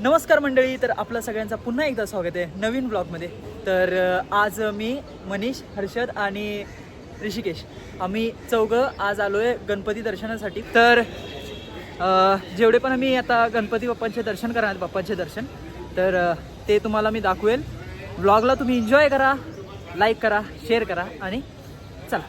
नमस्कार मंडळी, तर आपलं सगळ्यांचं पुन्हा एकदा स्वागत आहे नवीन ब्लॉगमध्ये. तर आज मी, मनीष, हर्षद आणि ऋषिकेश आम्ही चौघं आज आलो आहे गणपती दर्शनासाठी. तर जेवढे पण आम्ही आता गणपती बाप्पांचे दर्शन करणार, बाप्पांचे दर्शन, तर ते तुम्हाला मी दाखवेल. ब्लॉगला तुम्ही एन्जॉय करा, लाईक करा, शेअर करा आणि चला.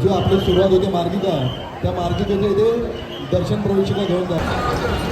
जो आपली सुरुवात होते मार्गिका, त्या मार्गिकेच्या इथे दर्शन प्रवेशिका घेऊन जातात.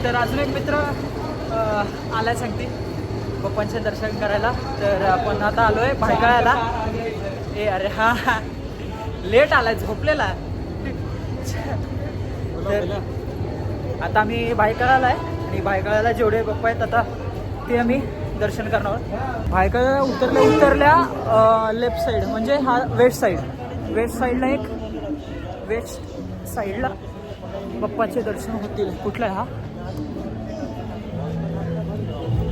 तर अजून एक मित्र आलाय सांगते पप्पांचे दर्शन करायला. तर आपण आता आलोय भायखळ्याला. अरे हा लेट आलाय, झोपलेला. तर आता आम्ही भायखळ्याला आहे आणि भायखळ्याला जेवढे पप्पा आहेत आता ते आम्ही दर्शन करणार. भायखळ्याला उतरल्या लेफ्ट साईड म्हणजे हा वेस्ट साईडला एक वेस्ट साईडला पप्पाचे दर्शन होतील. कुठला आहे हा?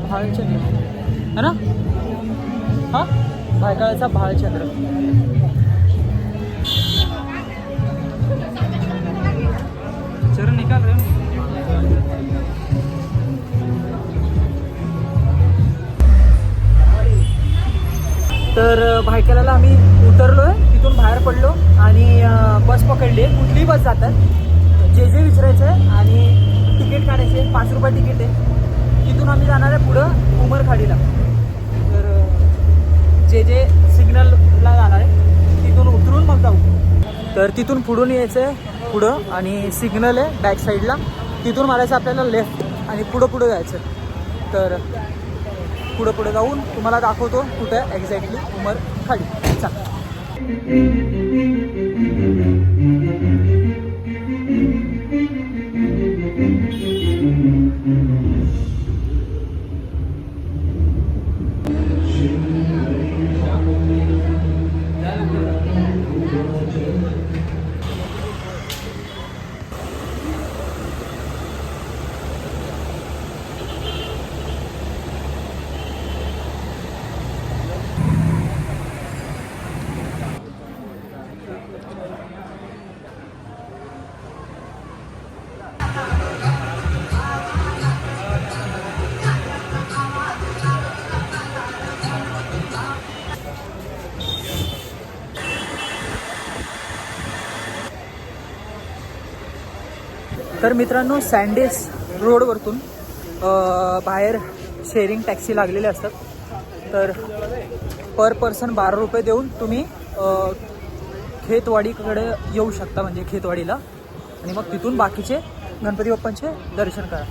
भाळचंद्र है ना? हा भायखळ्याचा भाळचंद्र. चरण निकाल रे. तर भायखळ्याला आम्ही उतरलोय, तिथून बाहेर पडलो आणि बस पकडली. कुठलीही बस जातात, जे विचारायचं आहे आणि तिकीट काढायचे. 5 रुपये तिकीट आहे. तिथून आम्ही जाणार आहे पुढं उमरखाडीला. तर जे सिग्नलला जाणार आहे तिथून उतरून मग जाऊ. तर तिथून पुढून यायचं आहे पुढं आणि सिग्नल आहे बॅक साईडला, तिथून मारायचं आपल्याला लेफ्ट आणि पुढं जायचं. तर पुढं जाऊन तुम्हाला दाखवतो कुठं एक्झॅक्टली उमरखाडी. चला. तर मित्रांनो, सँडेस रोडवरतून बाहेर शेअरिंग टॅक्सी लागलेले असतात. तर पर पर्सन 12 रुपये देऊन तुम्ही खेतवाडीकडे येऊ शकता, म्हणजे खेतवाडीला, आणि मग तिथून बाकीचे गणपती बाप्पांचे दर्शन करा.